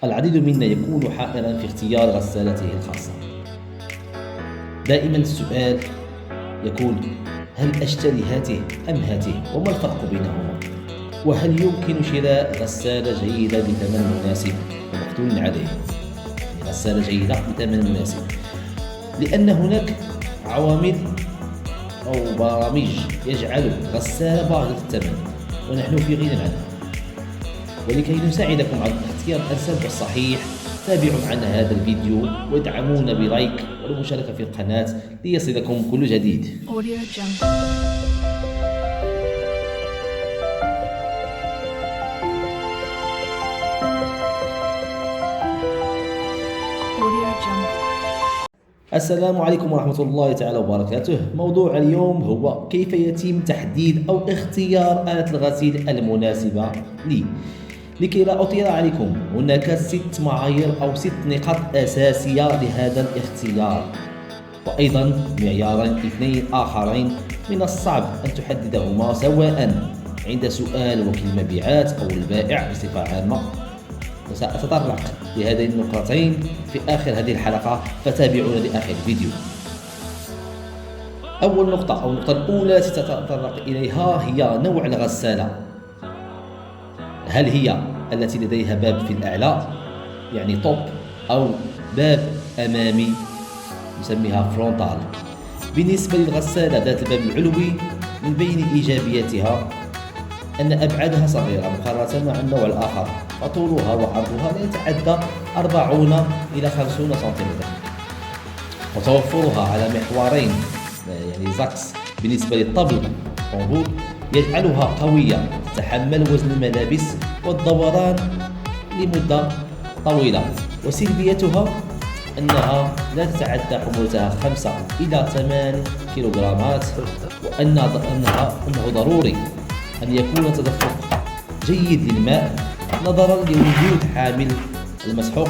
العديد منا يكون حائرا في اختيار غسالته الخاصة. دائما السؤال يكون: هل أشتري هاته أم هاته؟ وما الفرق بينهما؟ وهل يمكن شراء غسالة جيدة بثمن مناسب ومقدور عليه؟ غسالة جيدة بثمن مناسب، لأن هناك عوامل أو برامج يجعل الغسالة باهظة الثمن ونحن في غنى عنها. ولكي نساعدكم على اختيار الأنسب والصحيح، تابعوا معنا هذا الفيديو وادعمونا بلايك والمشاركة في القناة ليصلكم كل جديد. السلام عليكم ورحمة الله تعالى وبركاته. موضوع اليوم هو كيف يتم تحديد أو اختيار آلة الغسيل المناسبة لي. لكي لا أطيل عليكم، هناك 6 معايير أو 6 نقاط أساسية لهذا الاختيار، وأيضا معيارين 2 آخرين من الصعب أن تحددهما سواء عند سؤال وكيل المبيعات أو البائع بصفة عامة. وسأتطرق لهذين النقطتين في آخر هذه الحلقة، فتابعونا لآخر الفيديو. أول نقطة أو النقطة الأولى التي سأتطرق إليها هي نوع الغسالة. هل هي التي لديها باب في الأعلى يعني توب، أو باب أمامي نسميها فرونتال؟ بالنسبة للغسالة ذات الباب العلوي، من بين إيجابياتها أن أبعادها صغيرة مقارنة مع النوع الآخر، وطولها وعرضها لا يتعدى 40 إلى 50 سنتيمتر، وتوفرها على محورين يعني زاكس بالنسبة للطبل طنبور يجعلها قوية تتحمل وزن الملابس والدوران لمدة طويلة. وسلبيتها أنها لا تتعدى حمولتها 5 إلى 8 كيلوغرامات، وأنه ضروري أن يكون تدفق جيد للماء نظرا لوجود حامل المسحوق،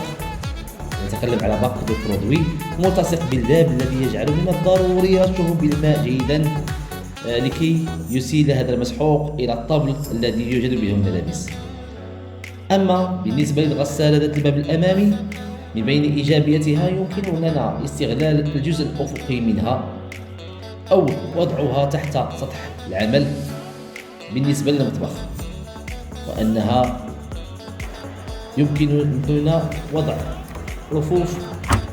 نتكلم على باك دو برودوي ملتصق بالباب الذي يجعل من الضروري رشه بالماء جيدا لكي يسيل هذا المسحوق إلى الطبل الذي يوجد به الملابس. أما بالنسبة للغسالة ذات الباب الأمامي، من بين إيجابياتها يمكن لنا استغلال الجزء الأفقي منها أو وضعها تحت سطح العمل بالنسبة للمطبخ، وأنها يمكننا وضع رفوف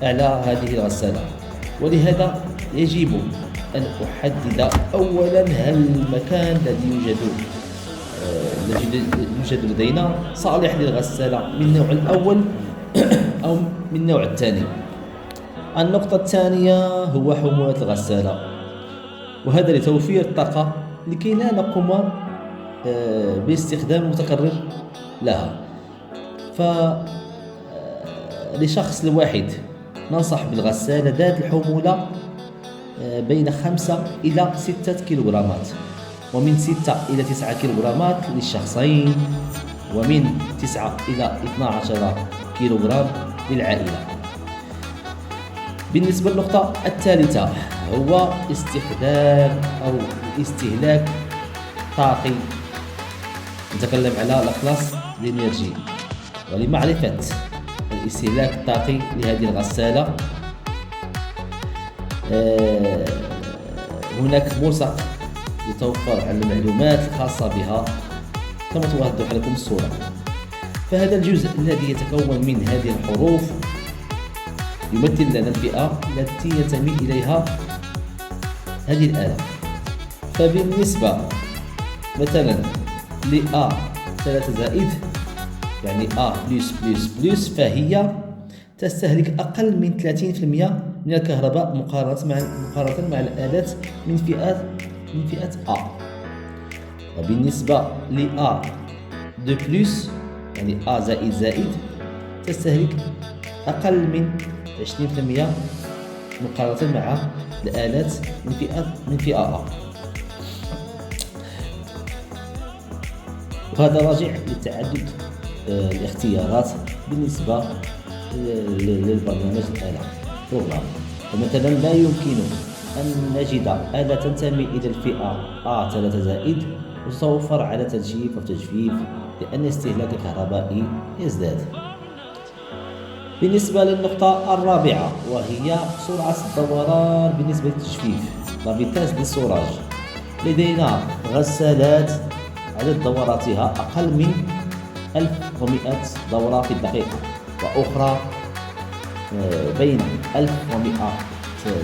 أعلى هذه الغسالة. ولهذا يجب أن أحدد أولا هل المكان الذي يوجد لدينا صالح للغسالة من النوع الأول أو من النوع الثاني. النقطة الثانية هو حمولة الغسالة، وهذا لتوفير الطاقة لكي لا نقوم باستخدام متكرر لها. فلشخص الواحد ننصح بالغسالة ذات الحمولة بين 5 إلى 6 كيلوغرامات، ومن 6 إلى 9 كيلوغرامات للشخصين، ومن 9 إلى 12 كيلوغرام للعائلة. بالنسبة للنقطة الثالثة هو استخدام أو استهلاك طاقي، نتكلم على لاكلاس لينيرجي. ولمعرفة الاستهلاك الطاقي لهذه الغسالة، هناك ملصق يتوفر على المعلومات الخاصة بها كما توضح لكم الصورة. فهذا الجزء الذي يتكون من هذه الحروف يمثل لنا الفئة التي ينتمي إليها هذه الآلة. فبالنسبة مثلا ل A3 يعني A+++، فهي تستهلك أقل من 30% من الكهرباء مقارنة مع الآلات من فئة A. وبالنسبة ل A2+، يعني A++، تستهلك أقل من 20% مقارنة مع الآلات من فئة A. وهذا راجع لتعدد الاختيارات بالنسبة للبرنامج الآلة بروغرام. فمثلا لا يمكن أن نجد آلة تنتمي إلى الفئة A3 وتتوفر على تنشيف وتجفيف، لأن استهلاك الكهربائي يزداد. بالنسبة للنقطة الرابعة وهي سرعة الدوران بالنسبة للتجفيف لا فيتاس دي سوراج. لدينا غسالات عدد دوراتها أقل من 1100 دورة في الدقيقة، وأخرى بين 1100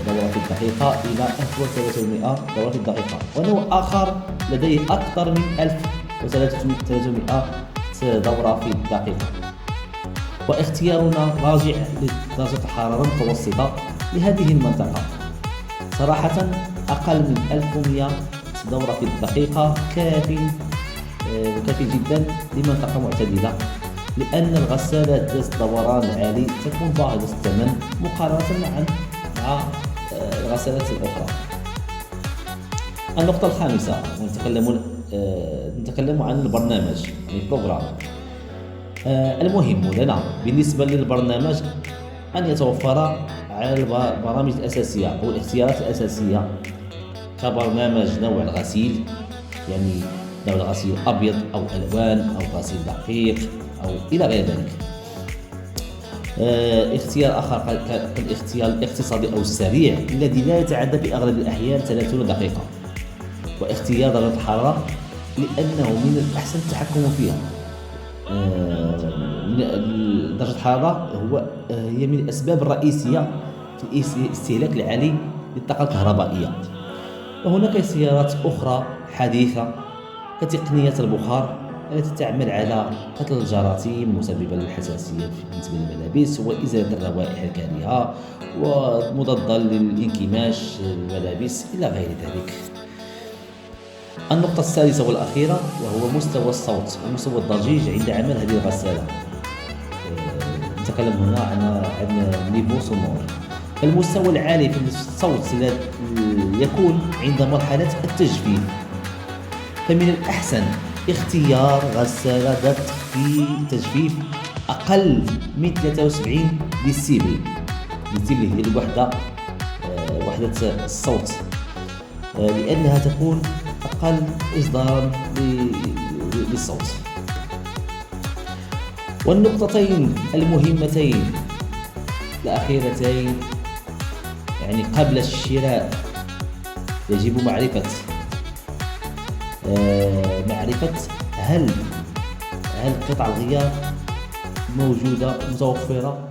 دورة في الدقيقة إلى 1300 دورة في الدقيقة، ونوع آخر لديه أكثر من 1300 دورة في الدقيقة. واختيارنا راجع لدرجة الحرارة المتوسطة لهذه المنطقة. صراحة أقل من 1100 دورة في الدقيقة كافي جدا لمنطقة معتدلة، لأن الغسالات ذات الدوران العالي تكون باهظة الثمن مقارنة مع الغسالات الأخرى. النقطة الخامسة، نتكلم عن البرنامج البروغرام. المهم لنا بالنسبة للبرنامج أن يتوفر على البرامج الأساسية أو الاختيارات الأساسية كبرنامج نوع الغسيل، يعني نوع الغسيل أبيض أو ألوان أو غسيل دقيق أو إلى غير ذلك. اختيار آخر كالاختيار الاقتصادي أو السريع الذي لا يتعدى في أغلب الأحيان 30 دقيقة. واختيار درجة الحرارة لأنه من الأحسن التحكم فيها. درجة الحرارة هي من الأسباب الرئيسية في الاستهلاك العالي للطاقة الكهربائية. وهناك سيارات أخرى حديثة كتقنية البخار التي تعمل على قتل الجراثيم المسببة للحساسية بالنسبة للملابس وإزالة الروائح الكريهة ومضادة للانكماش الملابس إلى غير ذلك. النقطة السادسة والأخيرة وهو مستوى الصوت ومستوى الضجيج عند عمل هذه الغسالة. نتكلم هنا عن نيفو سونور. المستوى العالي في الصوت يكون عند مرحلة التجفيف، فمن الأحسن اختيار غسالة ذات تجفيف أقل من 73 ديسيبل. ديسيبل هي وحدة الصوت، لأنها تكون أقل إصدارا للصوت. والنقطتين المهمتين الأخيرتين، يعني قبل الشراء يجب معرفة هل قطع الغيار موجودة متوفرة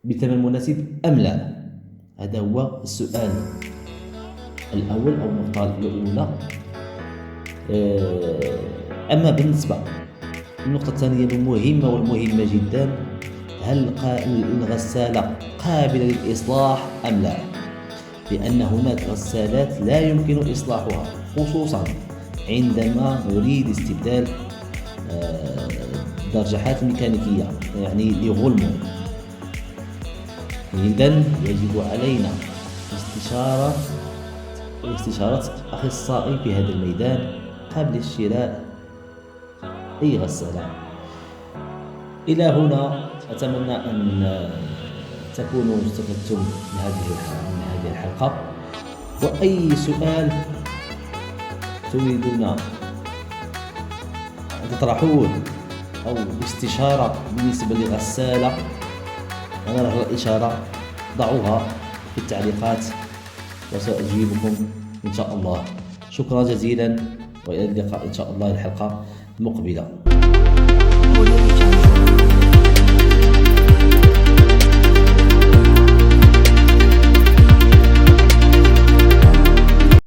بثمن مناسب أم لا. هذا هو السؤال الأول أو النقطة الأولى. أما بالنسبة للنقطة الثانية المهمة والمهمة جدا، هل الغسالة قابلة للإصلاح أم لا؟ لأن هناك غسالات لا يمكن إصلاحها، خصوصا عندما نريد استبدال الدرجحات الميكانيكية، يعني لغلمو. إذن يجب علينا استشارة أخصائي في هذا الميدان قبل الشراء أي غسالة. إلى هنا أتمنى أن تكونوا استفدتم من هذه الحلقة، وأي سؤال تريدون أن تطرحوه أو استشارة بالنسبة للغسالة، أنا رغم الإشارة ضعوها في التعليقات وسأجيبكم إن شاء الله. شكرا جزيلا، وإلى اللقاء إن شاء الله الحلقة المقبلة.